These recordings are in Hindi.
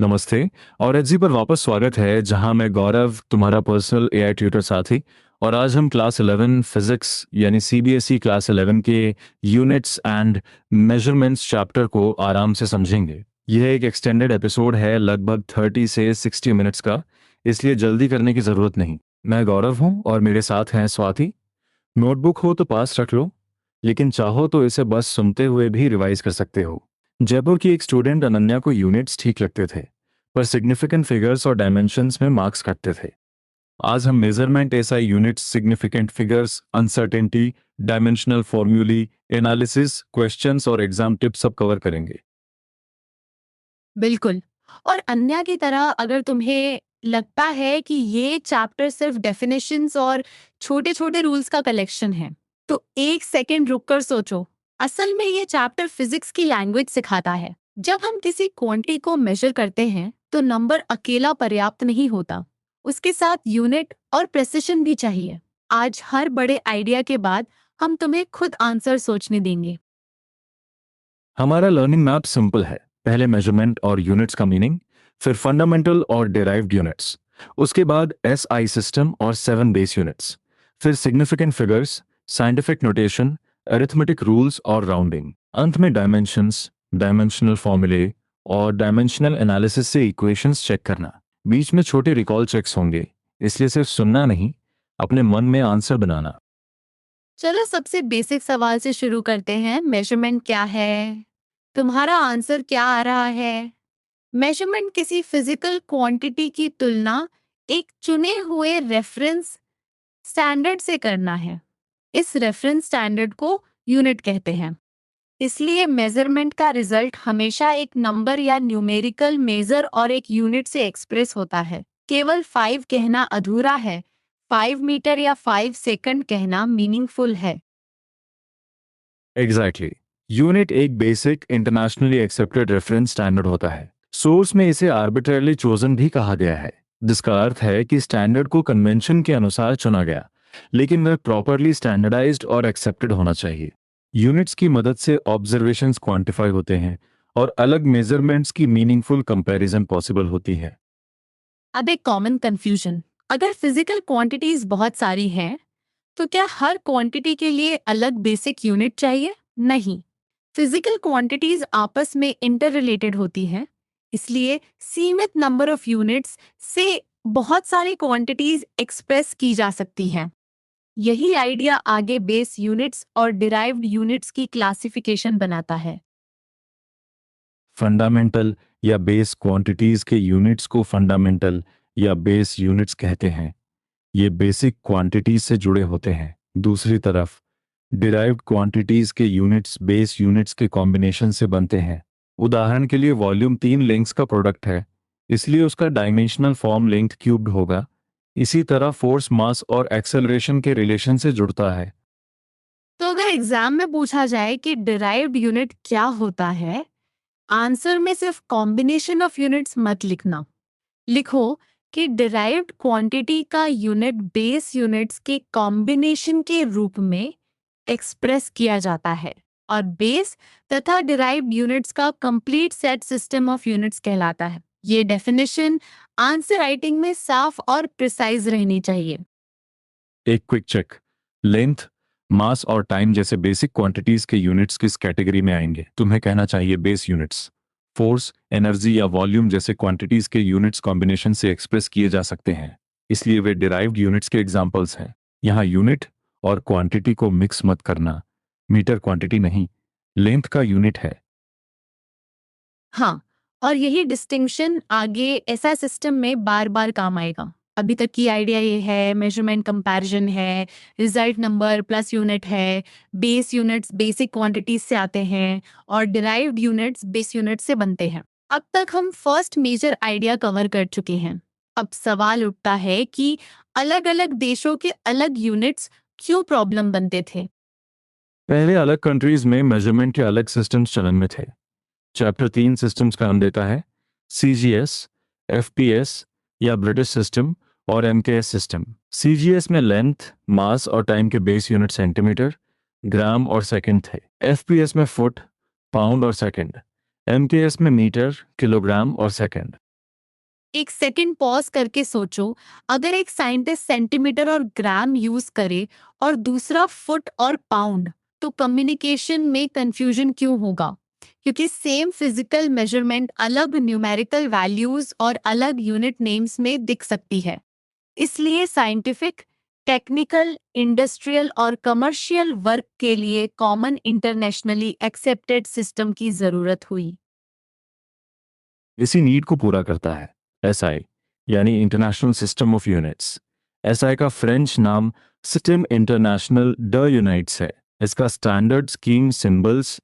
नमस्ते। और एचजी पर वापस स्वागत है, जहां मैं गौरव, तुम्हारा पर्सनल एआई ट्यूटर साथी। और आज हम क्लास 11 फिजिक्स यानी सीबीएसई क्लास 11 के यूनिट्स एंड मेजरमेंट्स चैप्टर को आराम से समझेंगे। यह एक एक्सटेंडेड एपिसोड है, लगभग 30 से 60 मिनट्स का, इसलिए जल्दी करने की ज़रूरत नहीं। मैं गौरव हूं और मेरे साथ हैं स्वाति। नोटबुक हो तो पास रख लो, लेकिन चाहो तो इसे बस सुनते हुए भी रिवाइज कर सकते हो। जयपुर की एक स्टूडेंट अनन्या को यूनिट्स ठीक लगते थे, पर सिग्निफिकेंट फिगर्स और डायमेंशंस में मार्क्स कटते थे। आज हम measurement SI units, significant figures, uncertainty, dimensional formulae, analysis, questions और एग्जाम टिप्स सब कवर करेंगे। बिल्कुल। और अन्या की तरह अगर तुम्हें लगता है कि ये चैप्टर सिर्फ डेफिनेशंस और छोटे छोटे रूल्स का कलेक्शन है, तो एक सेकंड रुककर सोचो। असल में ये चैप्टर फिजिक्स की लैंग्वेज सिखाता है। जब हम किसी क्वांटिटी को मेजर करते हैं तो नंबर अकेला पर्याप्त नहीं होता, उसके साथ यूनिट और प्रेसिशन भी चाहिए। आज हर बड़े आइडिया के बाद हम तुम्हें खुद आंसर सोचने देंगे। हमारा लर्निंग मैप सिंपल है। पहले मेजरमेंट और यूनिट्स का मीनिंग, फिर फंडामेंटल और डिराइव्ड यूनिट्स, उसके बाद एसआई सिस्टम और 7 बेस यूनिट्स, फिर significant figures, scientific notation, arithmetic rules और राउंडिंग, अंत में डायमेंशंस, डायमेंशनल फॉर्मूले और डायमेंशनल एनालिसिस से इक्वेशंस चेक करना। बीच में छोटे रिकॉल चेक्स होंगे, इसलिए सिर्फ सुनना नहीं, अपने मन में आंसर बनाना। चलो सबसे बेसिक सवाल से शुरू करते हैं। मेजरमेंट क्या है? तुम्हारा आंसर क्या आ रहा है? मेजरमेंट किसी फिजिकल क्वांटिटी की तुलना एक चुने हुए रेफरेंस स्टैंडर्ड से करना है। इस रेफरेंस स्टैंडर्ड को यूनिट कहते हैं। इसलिए मेजरमेंट का रिजल्ट हमेशा एक नंबर या न्यूमेरिकल मेजर और एक यूनिट से एक्सप्रेस होता है। केवल 5 कहना अधूरा है। 5 मीटर या 5 सेकंड कहना मीनिंगफुल है। एग्जैक्टली। यूनिट एक basic internationally accepted reference standard होता है। सोर्स में इसे आर्बिट्रेरली चोजन भी कहा गया है, जिसका अर्थ है कि स्टैंडर्ड को कन्वेंशन के अनुसार चुना गया, लेकिन वह प्रॉपरली स्टैंडर्डाइज्ड और एक्सेप्टेड होना चाहिए। यूनिट्स की मदद से ऑब्जर्वेशंस क्वांटिफाई होते हैं और अलग मेजरमेंट्स की मीनिंगफुल कंपैरिजन पॉसिबल होती है। अब एक कॉमन कंफ्यूजन, अगर फिजिकल क्वांटिटीज बहुत सारी हैं, तो क्या हर क्वांटिटी के लिए अलग बेसिक यूनिट चाहिए? नहीं, फिजिकल क्वांटिटीज आपस में इंटर रिलेटेड होती हैं, इसलिए सीमित नंबर ऑफ यूनिट्स से बहुत सारी क्वांटिटीज एक्सप्रेस की जा सकती हैं। यही आइडिया आगे बेस यूनिट्स और डिराइव्ड यूनिट्स की क्लासिफिकेशन बनाता है। फंडामेंटल या बेस क्वांटिटीज के यूनिट्स को फंडामेंटल या बेस यूनिट्स कहते हैं। ये बेसिक क्वांटिटीज से जुड़े होते हैं। दूसरी तरफ डिराइव्ड क्वांटिटीज के यूनिट्स बेस यूनिट्स के कॉम्बिनेशन से बनते हैं। उदाहरण के लिए वॉल्यूम 3 लेंथ्स का प्रोडक्ट है, इसलिए उसका डायमेंशनल फॉर्म लेंथ क्यूब्ड होगा। इसी तरह फोर्स, मास और एक्सेलरेशन के रिलेशन से जुड़ता है। तो अगर एग्जाम में पूछा जाए कि डिराइव्ड यूनिट क्या होता है, आंसर में सिर्फ कॉम्बिनेशन ऑफ यूनिट्स मत लिखना। लिखो कि डिराइव्ड क्वांटिटी का यूनिट बेस यूनिट्स के कॉम्बिनेशन के रूप में एक्सप्रेस किया जाता है, और बेस तथा डिराइव्ड यूनिट्स का complete set system of units कहलाता है। ये डेफिनेशन आंसर राइटिंग में साफ और प्रिसाइज रहनी चाहिए। एक क्विक चेक, लेंथ, मास और टाइम जैसे बेसिक क्वांटिटीज के यूनिट्स किस कैटेगरी में आएंगे? तुम्हें कहना चाहिए बेस यूनिट्स। फोर्स, एनर्जी या वॉल्यूम जैसे क्वांटिटीज के यूनिट्स कॉम्बिनेशन से एक्सप्रेस किए जा सकते हैं, इसलिए वे डिराइव्ड यूनिट्स के एग्जांपल्स हैं। यहाँ यूनिट और क्वांटिटी को मिक्स मत करना। मीटर क्वांटिटी नहीं, लेंथ का यूनिट है। हाँ, और यही डिस्टिंक्शन आगे ऐसा सिस्टम में बार बार काम आएगा। अभी तक की आइडिया ये है, मेजरमेंट कंपैरिजन है, रिजल्ट नंबर प्लस यूनिट है, बेस यूनिट्स बेसिक क्वांटिटीज से आते हैं और डिराइव्ड यूनिट्स बेस यूनिट से बनते हैं। अब तक हम फर्स्ट मेजर आइडिया कवर कर चुके हैं। अब सवाल उठता है कि अलग अलग देशों के अलग यूनिट्स क्यों प्रॉब्लम बनते थे। पहले अलग कंट्रीज में मेजरमेंट के अलग सिस्टम्स चलन में थे। चैप्टर 3 सिस्टम्स का नाम देता है सीजीएस, एफपीएस या ब्रिटिश सिस्टम और एमकेएस सिस्टम। सीजीएस में लेंथ, मास और टाइम के बेस यूनिट सेंटीमीटर, ग्राम और सेकंड थे। एफपीएस में फुट, पाउंड और सेकंड। एमकेएस में मीटर, किलोग्राम और सेकंड। एक सेकंड पॉज करके सोचो, अगर एक साइंटिस्ट सेंटीमीटर और ग्राम यूज करे और दूसरा फुट और पाउंड, तो कम्युनिकेशन में कंफ्यूजन क्यों होगा? क्योंकि सेम फिजिकल मेजरमेंट अलग न्यूमेरिकल वैल्यूज और अलग यूनिट नेम्स में दिख सकती है। इसलिए साइंटिफिक, टेक्निकल, इंडस्ट्रियल और कमर्शियल वर्क के लिए कॉमन इंटरनेशनली एक्सेप्टेड सिस्टम की जरूरत हुई। इसी नीड को पूरा करता है एसआई, यानी international system of units. SI का फ्रेंच नाम सिस्टम इंटरनेशनल ड यूनिट्स है। इसका स्टैंडर्ड स्कीम सिंबल्स,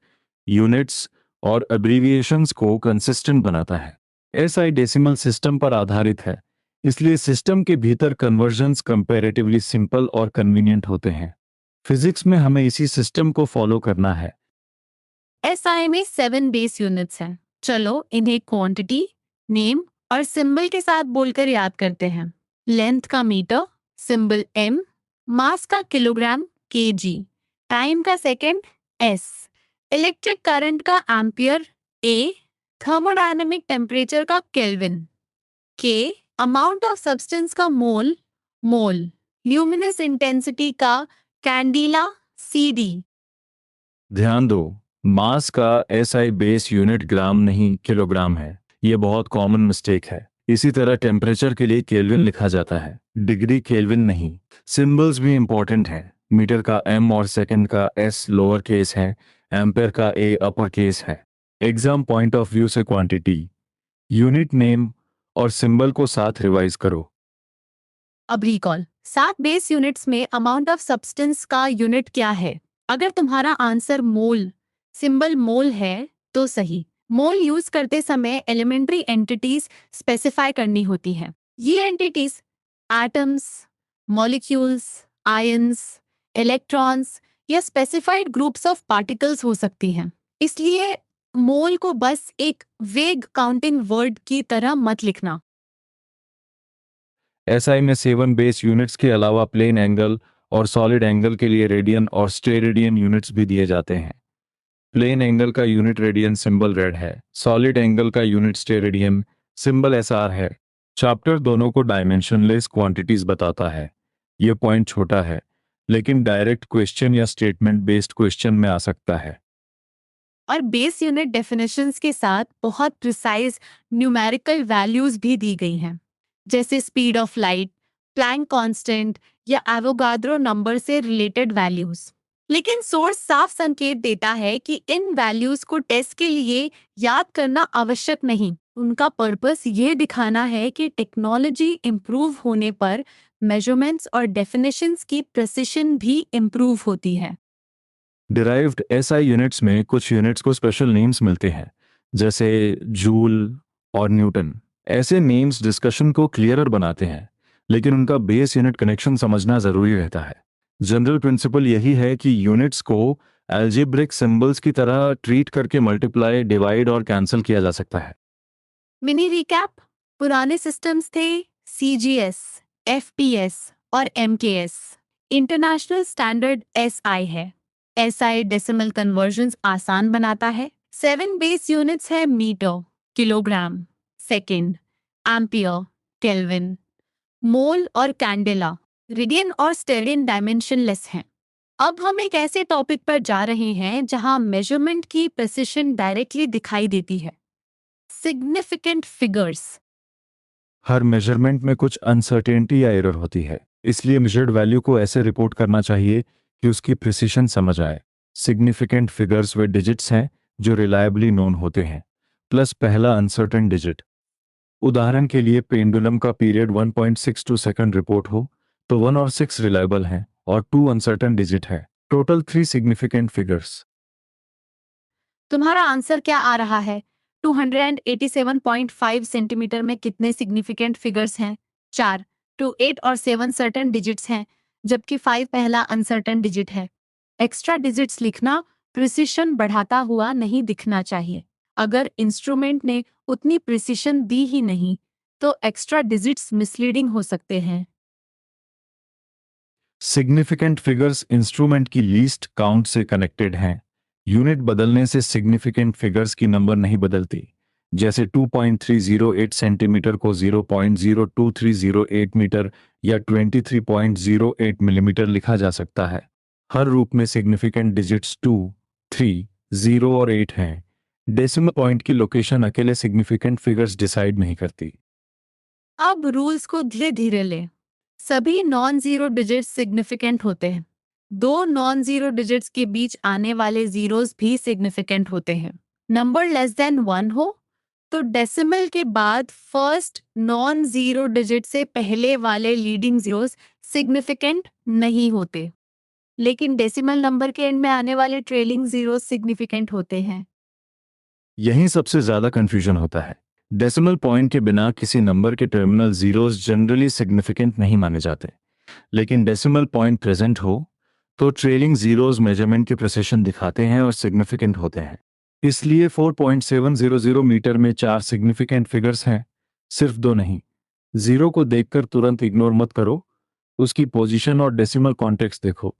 यूनिट्स और अब्रीविएशंस को कंसिस्टेंट बनाता है। एसआई डेसिमल सिस्टम पर आधारित है, इसलिए सिस्टम के भीतर कन्वर्जन्स कंपैरेटिवली सिंपल और कन्वीनियंट होते हैं। फिजिक्स में हमें इसी सिस्टम को फॉलो करना है। एसआई में 7 बेस यूनिट्स हैं। चलो इन्हें क्वांटिटी, नेम और सिंबल के साथ बोलकर याद करते हैं। लेंथ का मीटर, सिंबल एम, मास का किलोग्राम केजी, टाइम का सेकंड एस, इलेक्ट्रिक करंट का एम्पियर ए, थर्मोडायनेमिक टेम्परेचर का केल्विन के, अमाउंट ऑफ सब्सटेंस का मोल मोल, ल्यूमिनस इंटेंसिटी का कैंडिला सीडी। ध्यान दो, मास का एसआई बेस यूनिट ग्राम नहीं किलोग्राम है। यह बहुत कॉमन मिस्टेक है। इसी तरह टेम्परेचर के लिए केल्विन लिखा जाता है, डिग्री केल्विन नहीं। सिंबल्स भी इंपॉर्टेंट हैं। मीटर का एम और सेकंड का एस लोअर केस है, एम्पेयर का ए अपर केस है। एग्जाम पॉइंट ऑफ व्यू से क्वांटिटी, यूनिट नेम और सिंबल को साथ रिवाइज करो। अब रिकॉल, 7 बेस यूनिट्स में अमाउंट ऑफ सब्सटेंस का यूनिट क्या है? अगर तुम्हारा आंसर मोल, सिंबल मोल है तो सही। मोल यूज करते समय एलिमेंट्री एंटिटीज स्पेसिफाई करनी होती हैं। ये entities atoms, molecules, ions, electrons या स्पेसिफाइड ग्रुप्स ऑफ पार्टिकल्स हो सकती हैं। इसलिए मोल को बस एक वेग काउंटिंग वर्ड की तरह मत लिखना। एसआई में 7 बेस यूनिट्स के अलावा प्लेन एंगल और सॉलिड एंगल के लिए रेडियन और स्टेरेडियन यूनिट्स भी दिए जाते हैं। प्लेन एंगल का यूनिट रेडियन, सिंबल रेड है। सॉलिड एंगल का यूनिट स्टेरेडियन, सिंबल एसआर है। चैप्टर दोनों को डायमेंशनलेस क्वांटिटीज बताता है। यह पॉइंट छोटा है, लेकिन डायरेक्ट क्वेश्चन या स्टेटमेंट बेस्ड क्वेश्चन में आ सकता है। और बेस यूनिट डेफिनेशंस के साथ बहुत प्रिसाइज न्यूमेरिकल वैल्यूज भी दी गई हैं, जैसे speed of light, Planck constant या एवोगाड्रो नंबर से रिलेटेड वैल्यूज। लेकिन सोर्स साफ संकेत देता है कि इन वैल्यूज को टेस्ट के लिए याद करना आवश्यक नहीं। उनका पर्पस ये दिखाना है कि टेक्नोलॉजी इम्प्रूव होने पर मेजरमेंट्स और डेफिनेशंस की प्रिसिशन भी इम्प्रूव होती है। डिराइव्ड एसआई यूनिट्स में कुछ यूनिट्स को स्पेशल नेम्स मिलते हैं, जैसे जूल और न्यूटन। ऐसे नेम्स डिस्कशन को क्लियरर बनाते हैं, लेकिन उनका बेस यूनिट कनेक्शन समझना जरूरी रहता है। जनरल प्रिंसिपल यही है कि यूनिट्स को एल्जेब्रिक सिंबल्स की तरह ट्रीट करके मल्टीप्लाई, डिवाइड और कैंसिल किया जा सकता है। मिनी रिकैप, पुराने सिस्टम्स थे सीजीएस, एफपीएस और एमकेएस। इंटरनेशनल स्टैंडर्ड एसआई है। एसआई डेसिमल कन्वर्जन्स आसान बनाता है। 7 बेस यूनिट्स है metre, kilogram, second, ampere, kelvin, mole और कैंडेला। रेडियन और स्टेरियन डायमेंशनलेस हैं। अब हम एक ऐसे टॉपिक पर जा रहे हैं जहां मेजरमेंट की प्रिसिशन डायरेक्टली दिखाई देती है। Significant figures. हर मेजरमेंट में कुछ अनसर्टेनिटी या एरर होती है, इसलिए मेजर्ड वैल्यू को ऐसे रिपोर्ट करना चाहिए कि उसकी प्रिसिशन समझ आए। सिग्निफिकेंट फिगर्स वे डिजिट्स हैं जो रिलायबली नोन होते हैं, प्लस पहला अनसर्टेन डिजिट। उदाहरण के लिए पेंडुलम का पीरियड 1.62 सेकंड रिपोर्ट हो तो 1 और 6 रिलायबल हैं और 2 अनसर्टेन डिजिट है। Total 3 significant figures. तुम्हारा आंसर क्या आ रहा है? 287.5 सेंटीमीटर में कितने सिग्निफिकेंट फिगर्स हैं? 4, 2, 8 और 7 सर्टेन डिजिट्स हैं, जबकि 5 पहला अनसर्टेन डिजिट है। एक्स्ट्रा डिजिट्स लिखना प्रिसिशन बढ़ाता हुआ नहीं दिखना चाहिए। अगर इंस्ट्रूमेंट ने उतनी प्रिसिशन दी ही नहीं, तो एक्स्ट्रा डिजिट्स मिसलीडिंग हो सकते हैं। सिग्निफिकेंट फिगर्स इंस्ट्रूमेंट की लीस्ट काउंट से कनेक्टेड हैं। यूनिट बदलने से सिग्निफिकेंट फिगर्स की नंबर नहीं बदलती। जैसे 2.308 सेंटीमीटर को 0.02308 मीटर या 23.08 मिलीमीटर लिखा जा सकता है। हर रूप में सिग्निफिकेंट डिजिट्स 2, 3, 0 और 8 हैं। डेसिमल पॉइंट की लोकेशन अकेले सिग्निफिकेंट फिगर्स डिसाइड नहीं करती। अब रूल्स को धीरे धीरे ले। सभी नॉन जीरो डिजिट्स सिग्निफिकेंट होते हैं। दो नॉन जीरो डिजिट्स के बीच आने वाले जीरोस भी सिग्निफिकेंट होते हैं। नंबर लेस देन 1 हो तो डेसिमल के बाद फर्स्ट नॉन जीरो डिजिट से पहले वाले लीडिंग जीरोस सिग्निफिकेंट नहीं होते, लेकिन डेसिमल नंबर के एंड में आने वाले ट्रेलिंग जीरोस सिग्निफिकेंट होते हैं। यहीं सबसे ज्यादा कंफ्यूजन होता है। डेसिमल पॉइंट के बिना किसी नंबर के टर्मिनल जीरोस जनरली सिग्निफिकेंट नहीं माने जाते, लेकिन डेसिमल पॉइंट प्रेजेंट हो तो ट्रेलिंग जीरोस मेजरमेंट के प्रिसिशन दिखाते हैं और सिग्निफिकेंट होते हैं। इसलिए 4.700 मीटर में 4 सिग्निफिकेंट फिगर्स हैं, सिर्फ 2 नहीं। जीरो को देखकर तुरंत इग्नोर मत करो, उसकी पोजीशन और डेसिमल कॉन्टेक्स्ट देखो।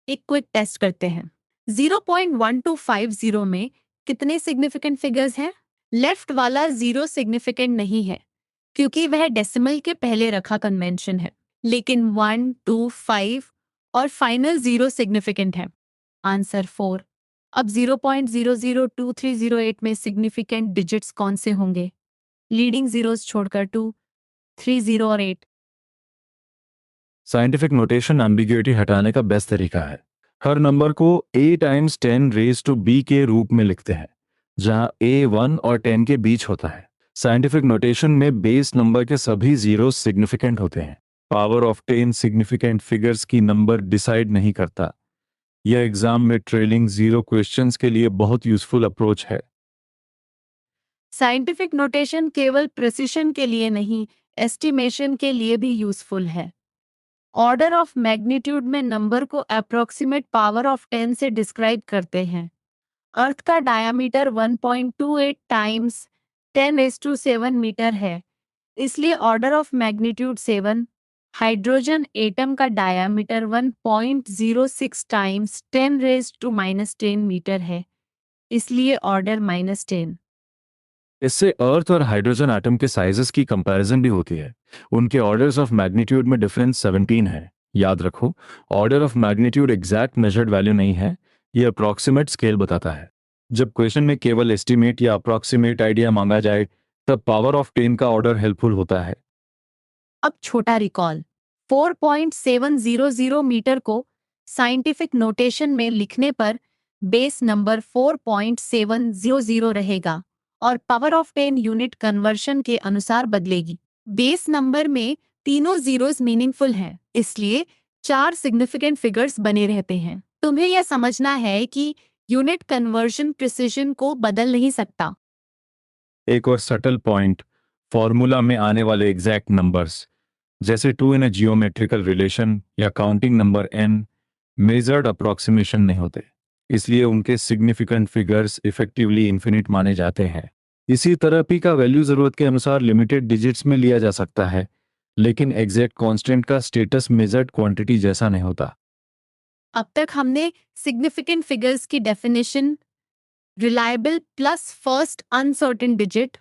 एक क्विक टेस्ट करते हैं। 0.1250 में कितने सिग्निफिकेंट फिगर्स हैं? लेफ्ट वाला जीरो सिग्निफिकेंट नहीं है क्योंकि वह डेसिमल के पहले रखा कन्वेंशन है, लेकिन 1, 2, 5 और फाइनल जीरो सिग्निफिकेंट है। आंसर 4। अब 0.002308 में सिग्निफिकेंट डिजिट्स कौन से होंगे? लीडिंग जीरोस छोड़कर 2, 3, 0 और 8। साइंटिफिक नोटेशन एम्बिग्युइटी हटाने का बेस्ट तरीका है। हर नंबर को a times 10 raise to b के रूप में लिखते हैं, जहां a 1 और 10 के बीच होता है। साइंटिफिक नोटेशन में बेस नंबर के सभी जीरो सिग्निफिकेंट होते हैं। पावर ऑफ 10 सिग्निफिकेंट फिगर्स की नंबर डिसाइड नहीं करता। यह एग्जाम में ट्रेलिंग जीरो क्वेश्चंस के लिए बहुत यूजफुल अप्रोच है। साइंटिफिक नोटेशन केवल प्रिसिशन के लिए नहीं, एस्टिमेशन के लिए भी यूजफुल है। ऑर्डर ऑफ मैग्नीट्यूड में नंबर को अप्रोक्सीमेट पावर ऑफ 10 से डिस्क्राइब करते हैं। अर्थ का डायामीटर 1.28 टाइम्स 10⁻7 मीटर है, इसलिए order of magnitude 7। Hydrogen atom का डायामीटर 1.06 टाइम्स 10⁻−10 मीटर है, इसलिए ऑर्डर -10। इससे अर्थ और हाइड्रोजन एटम के साइजेस की कंपैरिजन भी होती है। उनके ऑर्डर्स ऑफ मैग्नीट्यूड में डिफरेंस 17 है। याद रखो, order of magnitude exact measured value नहीं है, ये अप्रॉक्सीमेट स्केल बताता है। जब क्वेश्चन में केवल एस्टिमेट या अप्रॉक्सीमेट आइडिया मांगा जाए, तब पावर ऑफ 10 का ऑर्डर हेल्पफुल होता है। अब छोटा रिकॉल। 4.700 मीटर को साइंटिफिक नोटेशन में लिखने पर बेस नंबर 4.700 रहेगा और पावर ऑफ 10 यूनिट कन्वर्शन के अनुसार बदलेगी। बेस नंबर में तीनों जीरोस मीनिंगफुल हैं, इसलिए 4 सिग्निफिकेंट फिगर्स बने रहते हैं। तुम्हें यह समझना है कि यूनिट कन्वर्शन प्रिसिशन को बदल नहीं सकता। एक और सटल पॉइंट, फॉर्मूला में आने वाले एग्जैक्ट नंबर्स जैसे 2 इन अ जियोमेट्रिकल रिलेशन या counting number n measured approximation नहीं होते, इसलिए उनके सिग्निफिकेंट फिगर्स इफेक्टिवली इन्फिनिट माने जाते हैं। इसी तरह p का वैल्यू जरूरत के अनुसार लिमिटेड डिजिट्स में लिया जा सकता है, लेकिन एग्जैक्ट कांस्टेंट का स्टेटस मेजर्ड क्वांटिटी जैसा नहीं होता। अब तक हमने सिग्निफिकेंट फिगर्स की definition, reliable plus first uncertain digit,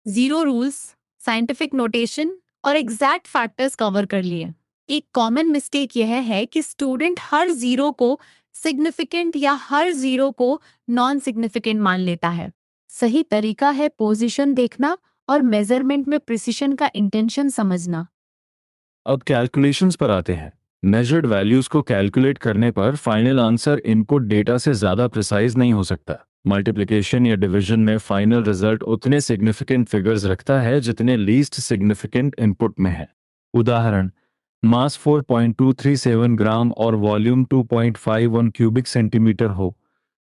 zero rules, scientific notation और एग्जैक्ट फैक्टर्स कवर कर लिए। एक कॉमन मिस्टेक यह है कि स्टूडेंट हर जीरो को सिग्निफिकेंट या हर जीरो को नॉन सिग्निफिकेंट मान लेता है। सही तरीका है पोजीशन देखना और मेजरमेंट में प्रिसिशन का इंटेंशन समझना। अब कैलकुलेशंस पर आते हैं। मेजर्ड वैल्यूज को कैलकुलेट करने पर फाइनल आंसर इनपुट डेटा से ज्यादा प्रिसाइज नहीं हो सकता। मल्टीप्लिकेशन या डिवीजन में फाइनल रिजल्ट उतने सिग्निफिकेंट फिगर्स रखता है जितने लीस्ट सिग्निफिकेंट इनपुट में है। उदाहरण, मास 4.237 ग्राम और वॉल्यूम 2.51 क्यूबिक सेंटीमीटर हो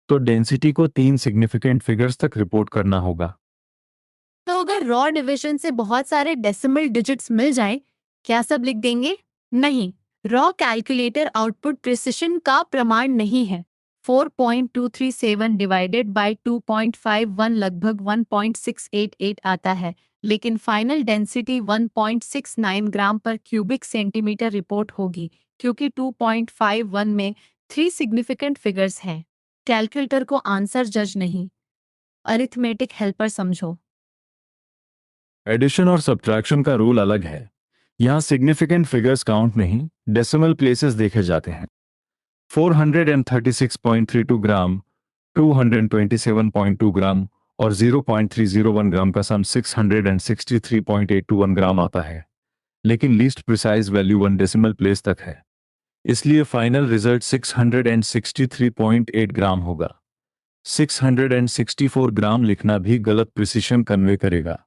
तो डेंसिटी को 3 सिग्निफिकेंट फिगर्स तक रिपोर्ट करना होगा। तो अगर रॉ डिवीजन से बहुत सारे डेसिमल डिजिट्स मिल जाएं, क्या सब लिख देंगे? नहीं, रॉ कैलकुलेटर आउटपुट प्रिसिशन का प्रमाण नहीं है। 4.237 डिवाइडेड बाय 2.51 लगभग 1.688 आता है, लेकिन फाइनल डेंसिटी 1.69 ग्राम पर क्यूबिक सेंटीमीटर रिपोर्ट होगी क्योंकि 2.51 में 3 सिग्निफिकेंट फिगर्स हैं। कैलकुलेटर को आंसर जज नहीं, अरिथमेटिक हेल्पर समझो। एडिशन और सब्ट्रैक्शन का रूल अलग है। यहाँ सिग्निफिकेंट फिगर्स काउंट नहीं, डेसिमल प्लेसेस देखे जाते हैं। 436.32 ग्राम, 227.2 ग्राम और 0.301 ग्राम का सम 663.821 ग्राम आता है, लेकिन least precise value 1 decimal place तक है, इसलिए फाइनल रिजल्ट 663.8 ग्राम होगा। 664 ग्राम लिखना भी गलत प्रिसिशन कन्वे करेगा।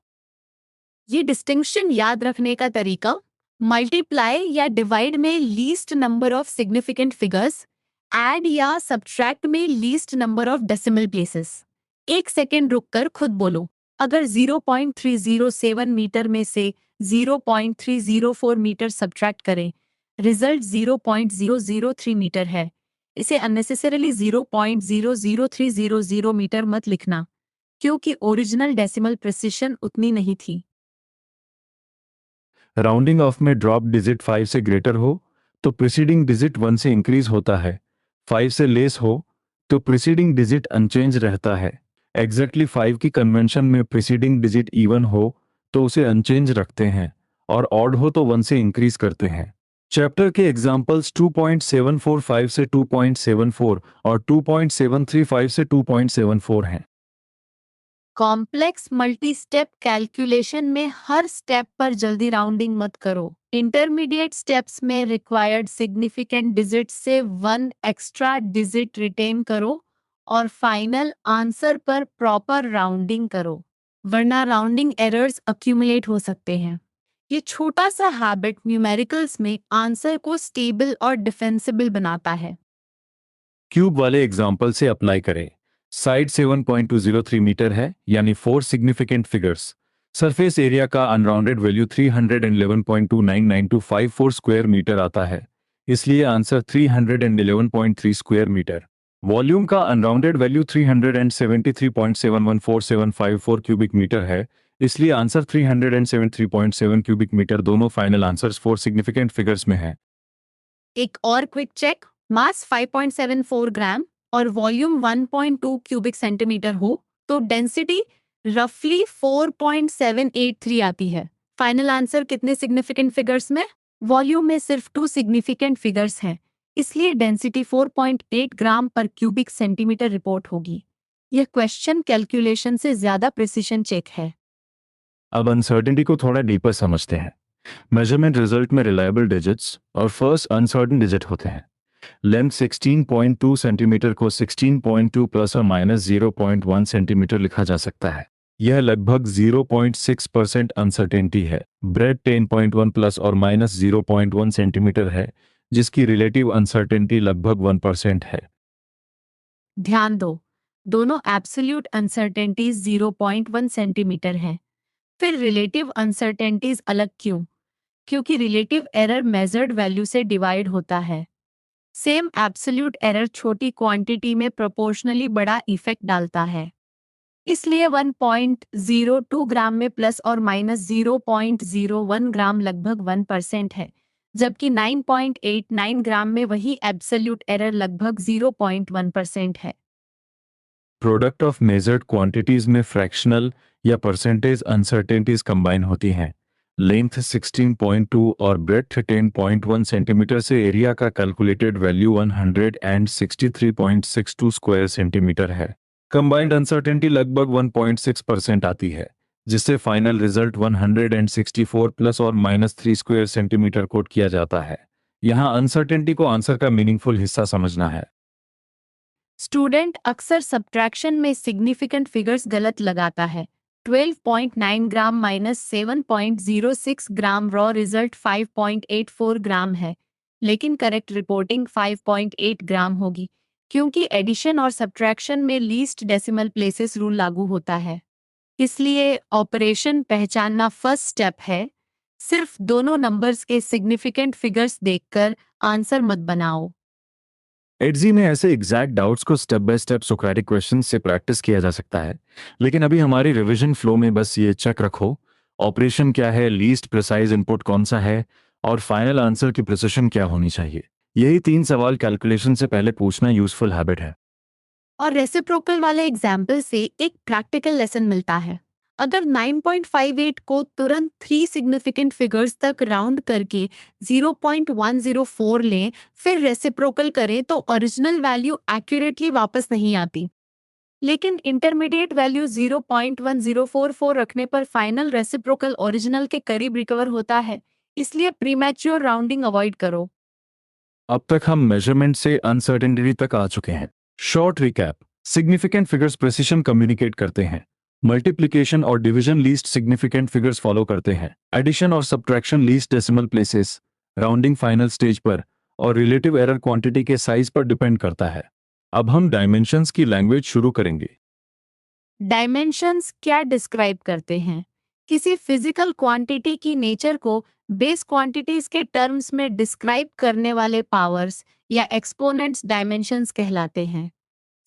ये डिस्टिंक्शन याद रखने का तरीका, मल्टीप्लाई या डिवाइड में least number of significant figures, add या सब्ट्रैक्ट में least number of decimal places. एक सेकेंड रुककर खुद बोलो, अगर 0.307 मीटर में से 0.304 मीटर सब्ट्रैक्ट करें, रिजल्ट 0.003 मीटर है। इसे अननेसेसरीली 0.00300 मीटर मत लिखना, क्योंकि ओरिजिनल डेसिमल प्रिसिशन उतनी नहीं थी। राउंडिंग ऑफ में ड्रॉप डिजिट 5 से ग्रेटर हो तो प्रीसीडिंग डिजिट 1 से इंक्रीज होता है, 5 से लेस हो तो प्रीसीडिंग डिजिट अनचेंज रहता है। एग्जैक्टली 5 की कन्वेंशन में प्रीसीडिंग डिजिट इवन हो तो उसे अनचेंज रखते हैं और ऑड हो तो 1 से इंक्रीज करते हैं। चैप्टर के एग्जाम्पल्स 2.745 से 2.74 और 2.735 से 2.74 हैं। कॉम्प्लेक्स मल्टी स्टेप कैलकुलेशन में हर स्टेप पर जल्दी राउंडिंग मत करो। इंटरमीडिएट स्टेप्स में रिक्वायर्ड सिग्निफिकेंट डिजिट से 1 एक्स्ट्रा डिजिट रिटेन करो और फाइनल आंसर पर प्रॉपर राउंडिंग करो, वरना राउंडिंग एरर्स अक्यूमुलेट हो सकते हैं। ये छोटा सा हैबिट न्यूमेरिकल्स में आंसर को स्टेबल और डिफेंसिबल बनाता है। क्यूब वाले एग्जाम्पल से अप्लाई करें। साइड 7.203 मीटर है, यानी 4 सिग्निफिकेंट फिगर्स। सरफेस एरिया का अनराउंडेड वैल्यू 311.299254 स्क्वायर मीटर आता है, इसलिए आंसर 311.3 स्क्वायर मीटर। वॉल्यूम का अनराउंडेड वैल्यू 373.711475 क्यूबिक मीटर है, इसलिए आंसर 373.7 क्यूबिक मीटर। दोनों फाइनल आंसर्स 4 सिग्निफिकेंट फिगर्स में है। एक और क्विक चेक, मास 5.74 ग्राम और वॉल्यूम 1.2 क्यूबिक सेंटीमीटर हो तो डेंसिटी रफली 4.783 आती है। फाइनल आंसर कितने सिग्निफिकेंट फिगर्स में? वॉल्यूम में सिर्फ 2 सिग्निफिकेंट फिगर्स हैं, इसलिए डेंसिटी 4.8 ग्राम पर क्यूबिक सेंटीमीटर रिपोर्ट होगी। यह क्वेश्चन कैलकुलेशन से ज्यादा प्रिसिशन चेक है। अब अनसर्टेनिटी को थोड़ा डीपर समझते हैं। मेजरमेंट रिजल्ट में रिलायबल डिजिट्स और फर्स्ट अनसर्टेन डिजिट होते हैं। लेंथ 16.2 सेंटीमीटर को 16.2 प्लस और माइनस 0.1 सेंटीमीटर लिखा जा सकता है। यह लगभग 0.6% अनसर्टेनिटी है। ब्रेड 10.1 प्लस और माइनस 0.1 सेंटीमीटर है, जिसकी रिलेटिव अनसर्टेनिटी लगभग 1% है। ध्यान दो, दोनों एब्सोल्यूट अनसर्टेनिटीज 0.1 सेंटीमीटर हैं। फिर रिलेटिव अनसर्टेनिटीज अलग क्यों? क्योंकि रिलेटिव एरर मेजर्ड वैल्यू से डिवाइड होता है। सेम एब्सोल्यूट एरर छोटी क्वांटिटी में प्रोपोर्शनली बड़ा इफेक्ट डालता है। इसलिए 1.02 ग्राम में प्लस और माइनस 0.01 ग्राम लगभग 1% है, जबकि 9.89 ग्राम में वही एब्सोल्यूट एरर लगभग 0.1% है। प्रोडक्ट ऑफ मेजर्ड क्वांटिटीज में फ्रैक्शनल या परसेंटेज अनसर्टेनिटीज कंबाइन होती हैं। लेंथ 16.2 और ब्रेड्थ 10.1 सेंटीमीटर से एरिया का कैलकुलेटेड वैल्यू 163.62 स्क्वायर सेंटीमीटर है। कंबाइंड अनसर्टेनिटी लगभग 1.6% आती है, जिससे फाइनल रिजल्ट 164 प्लस और माइनस 3 स्क्वायर सेंटीमीटर कोट किया जाता है। यहाँ अनसर्टेनिटी को आंसर का मीनिंगफुल हिस्सा समझना है। स्टूडेंट अक्सर सब्ट्रैक्शन में सिग्निफिकेंट फिगर्स गलत लगाता है। 12.9 ग्राम माइनस 7.06 ग्राम रॉ रिजल्ट 5.84 ग्राम है, लेकिन करेक्ट रिपोर्टिंग 5.8 ग्राम होगी, क्योंकि एडिशन और सब्ट्रैक्शन में लीस्ट डेसिमल प्लेसेस रूल लागू होता है। इसलिए ऑपरेशन पहचानना फर्स्ट स्टेप है। सिर्फ दोनों नंबर्स के सिग्निफिकेंट फिगर्स देखकर आंसर मत बनाओ। एडजी में ऐसे एग्जैक्ट डाउट्स को step by step Socratic question से प्रैक्टिस किया जा सकता है, लेकिन अभी हमारी रिवीजन फ्लो में बस ये चेक रखो, ऑपरेशन क्या है, लीस्ट प्रिसाइज इनपुट कौन सा है और फाइनल आंसर की प्रिसिशन क्या होनी चाहिए। यही 3 सवाल कैलकुलेशन से पहले पूछना यूजफुल हैबिट है। और रेसिप्रोकल वाले एग्जाम्पल से एक प्रैक्टिकल लेसन मिलता है। अगर 9.58 को तुरंत 3 सिग्निफिकेंट फिगर्स तक राउंड करके 0.104 लें, फिर रेसिप्रोकल करें तो ओरिजिनल वैल्यू एक्यूरेटली वापस नहीं आती। लेकिन इंटरमीडिएट वैल्यू 0.1044 रखने पर फाइनल रेसिप्रोकल ओरिजिनल के करीब रिकवर होता है। इसलिए प्रीमैच्योर राउंडिंग अवॉइड करो। अब तक हम मेजरमेंट से अनसर्टेनिटी तक आ चुके हैं। Short recap. Significant figures precision communicate करते हैं। मल्टीप्लिकेशन और division least significant figures follow करते हैं। एडिशन और subtraction least decimal places, rounding final stage पर, और रिलेटिव एरर क्वांटिटी के साइज पर डिपेंड करता है। अब हम डायमेंशंस की लैंग्वेज शुरू करेंगे। डायमेंशंस क्या डिस्क्राइब करते हैं? किसी फिजिकल क्वांटिटी की नेचर को बेस क्वांटिटीज के टर्म्स में डिस्क्राइब करने वाले पावर्स या एक्सपोनेंट्स डायमेंशंस कहलाते हैं।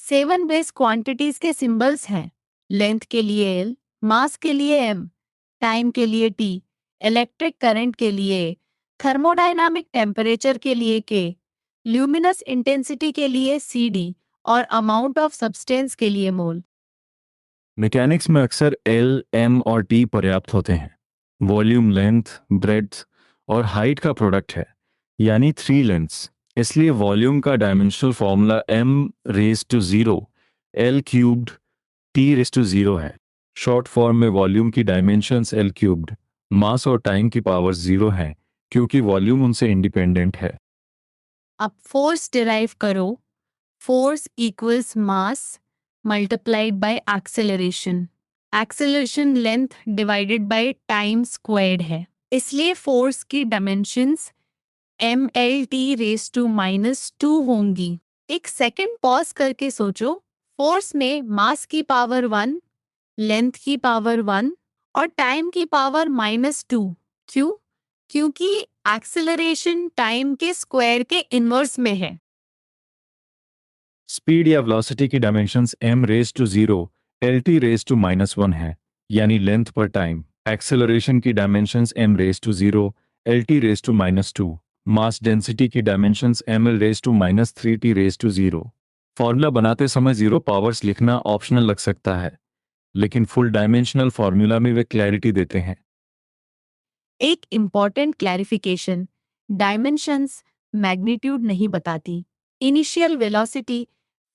7 बेस क्वांटिटीज के सिंबल्स हैं। लेंथ के लिए एल, मास के लिए एम, टाइम के लिए टी, इलेक्ट्रिक करंट के लिए ए, थर्मोडायनामिक टेम्परेचर के लिए के, ल्यूमिनस इंटेंसिटी के लिए सी डी और अमाउंट ऑफ सब्सटेंस के लिए मोल। मैकेनिक्स में अक्सर एल, एम और टी पर्याप्त होते हैं। वॉल्यूम लेंथ, ब्रेड्थ और हाइट का प्रोडक्ट है, यानी 3 लेंथ्स। इसलिए वॉल्यूम का dimensional formula m raise to 0 l cubed t raise to 0 है। शॉर्ट फॉर्म में वॉल्यूम की डायमेंशंस l क्यूब्ड, मास और टाइम की पावर 0 है क्योंकि वॉल्यूम उनसे इंडिपेंडेंट है। अब फोर्स डिराइव करो। Force equals mass multiplied by acceleration. Acceleration length divided by time squared है। इसलिए फोर्स की डायमेंशंस mlt⁻² होंगी। एक सेकंड पॉज करके सोचो। फोर्स में मास की पावर 1, लेंथ की पावर 1 और टाइम की पावर -2। क्यों? क्योंकि एक्सेलरेशन टाइम के स्क्वायर के इनवर्स में है। स्पीड या वेलोसिटी की dimensions m raise to 0 lt raise to -1 है, यानी लेंथ पर टाइम। एक्सेलरेशन की dimensions m raise to 0 lt raise to -2। Mass density की dimensions ml raise to -3t raise to 0। Formula बनाते समय 0 पावर्स लिखना ऑप्शनल लग सकता है, लेकिन फुल डायमेंशनल फॉर्मूला में वे क्लैरिटी देते हैं। एक इम्पॉर्टेंट क्लैरिफिकेशन, डायमेंशंस मैग्नीट्यूड नहीं बताती। Initial velocity,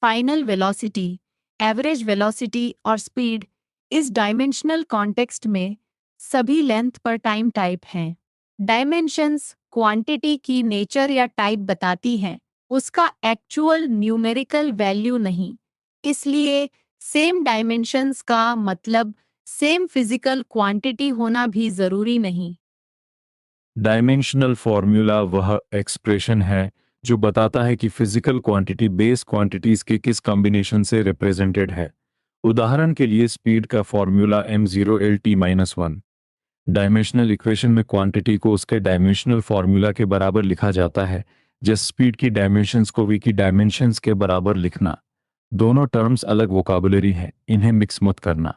final velocity, average velocity और स्पीड इस डायमेंशनल कॉन्टेक्स्ट में सभी लेंथ पर टाइम टाइप हैं। डायमेंशंस क्वांटिटी की नेचर या टाइप बताती हैं, उसका एक्चुअल न्यूमेरिकल वैल्यू नहीं। इसलिए सेम डायमेंशंस का मतलब सेम फिजिकल क्वांटिटी होना भी जरूरी नहीं। डायमेंशनल फॉर्मूला वह एक्सप्रेशन है जो बताता है कि फिजिकल क्वांटिटी बेस क्वांटिटीज के किस कॉम्बिनेशन से रिप्रेजेंटेड है। उदाहरण के लिए स्पीड का फॉर्मूला m0lt-1। डायमेंशनल इक्वेशन में क्वांटिटी को उसके डायमेंशनल फॉर्मूला के बराबर लिखा जाता है, जैसे स्पीड की डायमेंशंस को v की डायमेंशंस के बराबर लिखना। दोनों टर्म्स अलग वोकाबुलरी हैं, इन्हें मिक्स मत करना।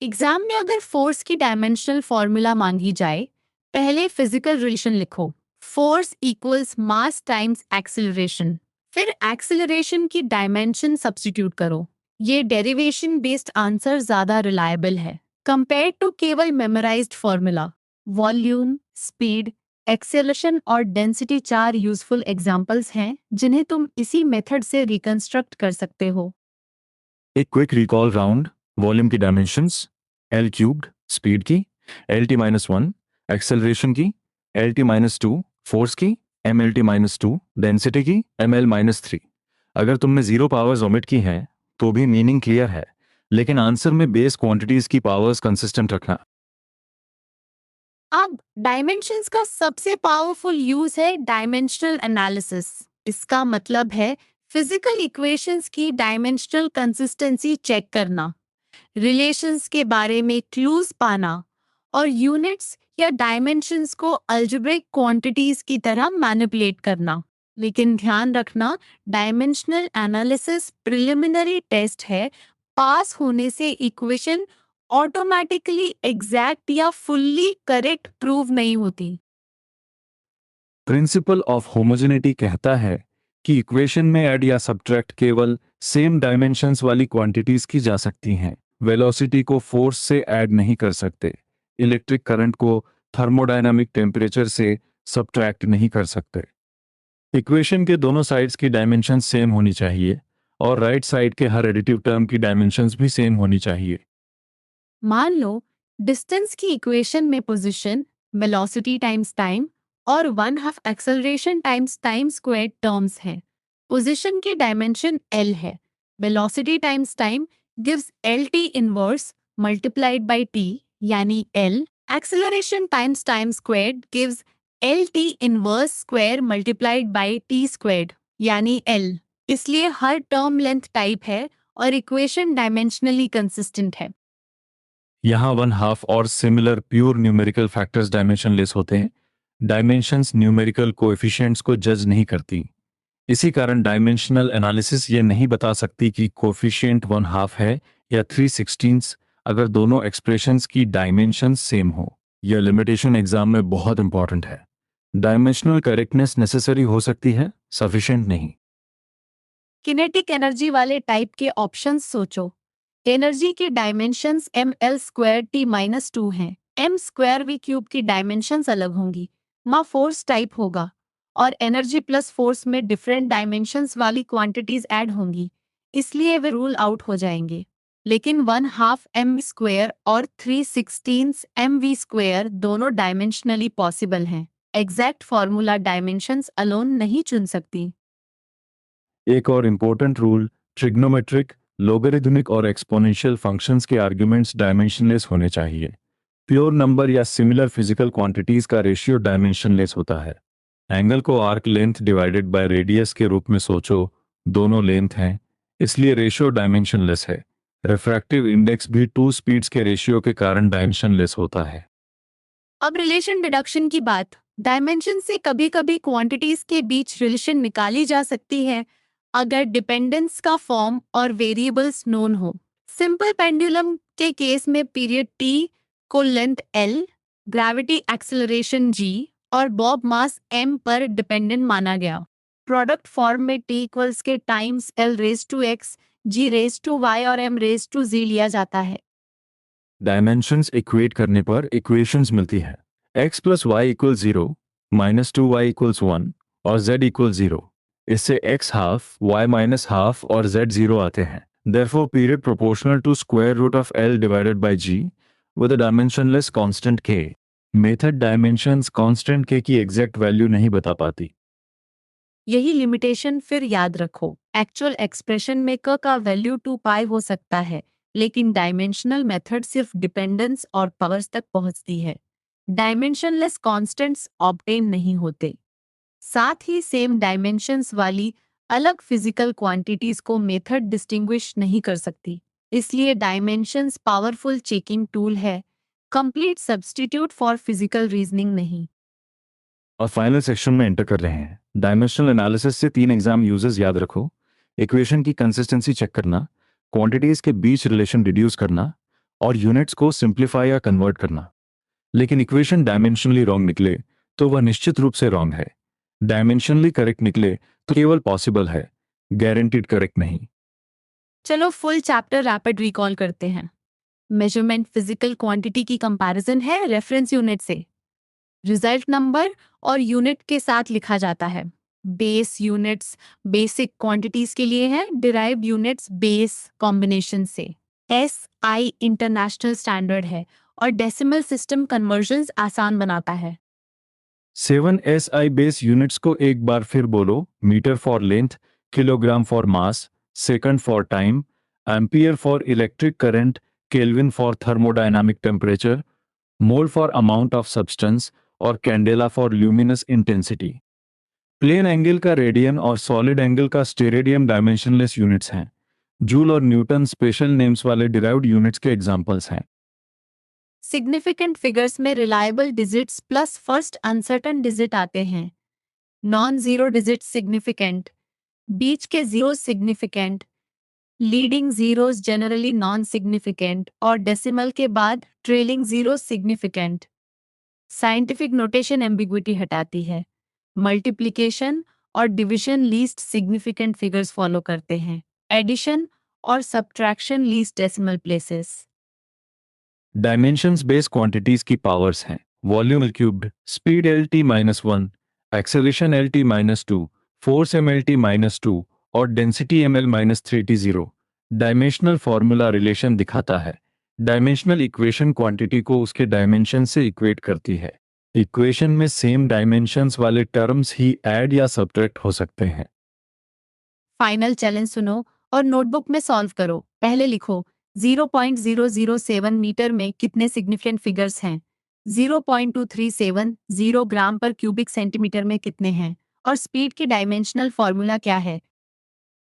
एग्जाम में अगर फोर्स की डायमेंशनल फॉर्मूला मांगी जाए, पहले फिजिकल रिलेशन लिखो। फोर्स इक्वल्स मास टाइम्स एक्सेलरेशन। फिर एक्सेलरेशन की डायमेंशन सब्स्टिट्यूट करो। ये डेरिवेशन बेस्ड आंसर ज्यादा रिलायबल है कंपेयर टू केवल memorised formula. Volume, speed, acceleration और डेंसिटी 4 यूजफुल एग्जांपल्स हैं जिन्हें तुम इसी मेथड से रिकंस्ट्रक्ट कर सकते हो। एक क्विक रिकॉल राउंड। वॉल्यूम की डायमेंशंस l क्यूब्ड, स्पीड की lt-1, एक्सेलरेशन की lt-2, फोर्स की mlt-2, डेंसिटी की ml-3। अगर तुमने 0 पावर्स ओमिट की हैं तो भी मीनिंग क्लियर है, लेकिन आंसर में बेस क्वांटिटीज की पावर्स कंसिस्टेंट रखना। अब डायमेंशंस का सबसे पावरफुल यूज है डायमेंशनल एनालिसिस। इसका मतलब है फिजिकल इक्वेशंस की डायमेंशनल कंसिस्टेंसी चेक करना, रिलेशंस के बारे में क्लूज पाना और यूनिट्स या डायमेंशंस को अलजेब्रिक क्वांटिटीज की तरह मैनिपुलेट करना। लेकिन ध्यान रखना, डायमेंशनल एनालिसिस प्रिलिमिनरी टेस्ट है। पास होने से इक्वेशन ऑटोमेटिकली एग्जैक्ट या फुल्ली करेक्ट प्रूव नहीं होती। प्रिंसिपल ऑफ होमोजेनिटी कहता है कि इक्वेशन में ऐड या सब्ट्रैक्ट केवल सेम डायमेंशंस वाली क्वांटिटीज की जा सकती हैं। वेलोसिटी को फोर्स से ऐड नहीं कर सकते, इलेक्ट्रिक करंट को थर्मोडायनामिक टेम्परेचर से सब्ट्रैक्ट नहीं कर सकते। इक्वेशन के दोनों साइड्स की डायमेंशन सेम होनी चाहिए और राइट साइड के हर एडिटिव टर्म की डायमेंशंस भी सेम होनी चाहिए। मान लो डिस्टेंस की इक्वेशन में पोजीशन, वेलोसिटी टाइम्स टाइम और 1/2 acceleration times time square terms हैं। पोजीशन की डायमेंशन L है। Velocity times time gives LT inverse multiplied by T यानी L। Acceleration times time squared gives LT inverse square multiplied by T squared यानी L। इसलिए हर टर्म लेंथ टाइप है और इक्वेशन डायमेंशनली कंसिस्टेंट है। यहाँ 1/2 और similar pure numerical factors dimensionless होते हैं। डायमेंशंस न्यूमेरिकल कोएफिशिएंट्स को जज नहीं करती। इसी कारण डायमेंशनल एनालिसिस ये नहीं बता सकती कि कोएफिशिएंट 1/2 है या 3/16 अगर दोनों एक्सप्रेशंस की डायमेंशन सेम हो। यह लिमिटेशन एग्जाम में बहुत इंपॉर्टेंट है। डायमेंशनल करेक्टनेस नेसेसरी हो सकती है, सफिशिएंट नहीं। किनेटिक एनर्जी वाले टाइप के ऑप्शंस सोचो। एनर्जी के डायमेंशंस mL² T-2 हैं। m²v³ की डायमेंशंस अलग होंगी। माँ फोर्स टाइप होगा और एनर्जी प्लस फोर्स में डिफरेंट डायमेंशंस वाली क्वांटिटीज ऐड होंगी, इसलिए वे रूल आउट हो जाएंगे। लेकिन 1/2 m² और 3/16 mv² दोनों डायमेंशनली पॉसिबल हैं। एग्जैक्ट फॉर्मूला डायमेंशंस अलोन नहीं चुन सकती। एक और इम्पोर्टेंट रूल, ट्रिग्नोमेट्रिक, लोगरिथमिक और एक्सपोनेंशियल फंक्शंस के आर्ग्यूमेंट्स डायमेंशनलेस होने चाहिए। प्योर नंबर या सिमिलर फिजिकल क्वांटिटीज का रेशियो डायमेंशनलेस होता है। एंगल को arc length divided by radius के रूप में सोचो, दोनों लेंथ हैं, इसलिए रेशियो डायमेंशनलेस है। रिफ्रैक्टिव इंडेक्स भी टू स्पीड्स के रेशियो के कारण डायमेंशनलेस होता है। अब रिलेशन डिडक्शन की बात। डायमेंशन से कभी कभी क्वांटिटीज के बीच रिलेशन निकाली जा सकती है अगर डिपेंडेंस का फॉर्म और वेरिएबल्स नोन हो। सिंपल पेंडुलम के केस में पीरियड T को length L, gravity acceleration G और बॉब मास M पर डिपेंडेंट माना गया। प्रोडक्ट फॉर्म में T इक्वल्स के टाइम्स L⁻⁴x, G⁻⁴y और M⁻⁻z लिया जाता है। डायमेंशंस इक्वेट करने पर इक्वेशंस मिलती है। x + y = 0, -2y = 1 और z = 0। इससे x हाफ, y -हाफ और z 0 आते हैं। Therefore, period proportional to square root of L divided by G with a dimensionless constant k. Method dimensions constant k की एग्जैक्ट वैल्यू नहीं बता पाती। यही लिमिटेशन फिर याद रखो। एक्चुअल एक्सप्रेशन में क का वैल्यू 2π हो सकता है, लेकिन डायमेंशनल मेथड सिर्फ डिपेंडेंस और पावर्स तक पहुंचती है। डायमेंशनलेस कांस्टेंट्स ऑब्टेन नहीं होते। साथ ही सेम डायमेंशंस वाली अलग फिजिकल क्वांटिटीज को मेथड डिस्टिंग्विश नहीं कर सकती। इसलिए डायमेंशंस पावरफुल चेकिंग टूल है, complete substitute for physical reasoning नहीं। और फाइनल सेक्शन में एंटर कर रहे हैं। डायमेंशनल एनालिसिस से 3 एग्जाम यूजेस याद रखो। इक्वेशन की कंसिस्टेंसी चेक करना, क्वांटिटीज के बीच रिलेशन रिड्यूस करना और यूनिट्स को सिंप्लीफाई या कन्वर्ट करना। लेकिन इक्वेशन डायमेंशनली रॉन्ग निकले तो वह निश्चित रूप से रॉन्ग है। डायमेंशनली करेक्ट निकले तो केवल पॉसिबल है, गारंटीड करेक्ट नहीं। चलो फुल चैप्टर रैपिड रिकॉल करते हैं। मेजरमेंट फिजिकल क्वांटिटी की कंपैरिजन है रेफरेंस यूनिट से। रिजल्ट नंबर और यूनिट के साथ लिखा जाता है। बेस यूनिट्स बेसिक क्वांटिटीज के लिए हैं, डिराइव्ड यूनिट्स बेस कॉम्बिनेशन से। SI इंटरनेशनल स्टैंडर्ड है और डेसिमल सिस्टम कन्वर्जन्स आसान बनाता है। 7 SI बेस यूनिट्स को एक बार फिर बोलो। Metre for length, kilogram for mass, second for time, ampere for electric current, kelvin for thermodynamic temperature, mole for amount of substance और candela for luminous intensity. Plane angle का रेडियन और सॉलिड एंगल का स्टेरेडियन डायमेंशनलेस यूनिट्स हैं। जूल और न्यूटन स्पेशल नेम्स वाले डिराइव्ड यूनिट्स के एग्जांपल्स हैं। सिग्निफिकेंट फिगर्स में reliable digits plus first uncertain digit आते हैं। नॉन जीरो डिजिट सिग्निफिकेंट, बीच के zero significant, leading zeros generally non significant और डेसिमल के बाद trailing zero significant. Scientific notation ambiguity हटाती है। मल्टीप्लिकेशन और division least significant figures follow करते हैं। एडिशन और subtraction least decimal places. Dimensions based quantities की पावर्स हैं volume cubed, speed LT-1, acceleration LT-2, force MLT-2 और density ML-3T0। Dimensional formula relation दिखाता है। डायमेंशनल इक्वेशन क्वांटिटी को उसके डायमेंशन से इक्वेट करती है। इक्वेशन में सेम डायमेंशंस वाले टर्म्स ही ऐड या सब्ट्रैक्ट हो सकते हैं। फाइनल चैलेंज सुनो और नोटबुक में सॉल्व करो। पहले लिखो 0.007 मीटर में कितने सिग्निफिकेंट फिगर्स हैं, 0.2370 ग्राम पर क्यूबिक सेंटीमीटर में कितने हैं और स्पीड की डायमेंशनल फॉर्मूला क्या है।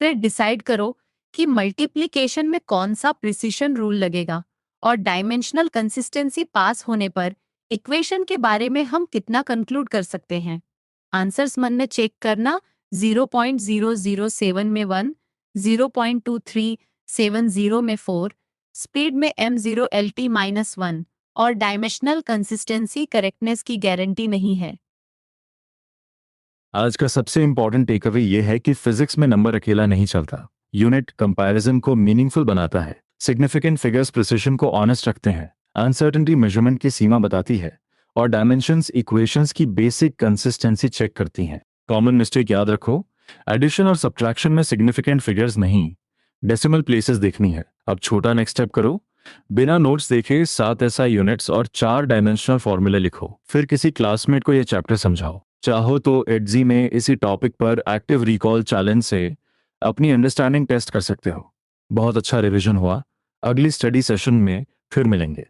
फिर डिसाइड करो कि मल्टीप्लिकेशन में कौन सा प्रिसिशन रूल लगेगा और डायमेंशनल कंसिस्टेंसी पास होने पर इक्वेशन के बारे में हम कितना कंक्लूड कर सकते हैं। आंसर्स मन में चेक करना। 0.007 में 1, 0.2370 में 4, स्पीड में m0 LT-1 और डायमेंशनल कंसिस्टेंसी करेक्टनेस की गारंटी नहीं है। आज का सबसे इंपॉर्टेंट टेकअवे ये है कि फिजिक्स में नंबर अकेला नहीं चलता। यूनिट कंपैरिजन को मीनिंगफुल बनाता है, सिग्निफिकेंट फिगर्स प्रिसिशन को ऑनेस्ट रखते हैं, अनसर्टेनिटी मेजरमेंट की सीमा बताती है और डायमेंशंस इक्वेशंस की बेसिक कंसिस्टेंसी चेक करती हैं। कॉमन मिस्टेक याद रखो, एडिशन और सब्ट्रैक्शन में सिग्निफिकेंट फिगर्स नहीं, डेसिमल प्लेसेस देखनी है। अब छोटा नेक्स्ट स्टेप करो, बिना नोट्स देखे 7 SI यूनिट्स और 4 डायमेंशनल फॉर्मूले लिखो। फिर किसी क्लासमेट को यह चैप्टर समझाओ। चाहो तो एडजी में इसी टॉपिक पर एक्टिव रिकॉल चैलेंज से अपनी अंडरस्टैंडिंग टेस्ट कर सकते हो। बहुत अच्छा रिवीजन हुआ। अगली स्टडी सेशन में फिर मिलेंगे।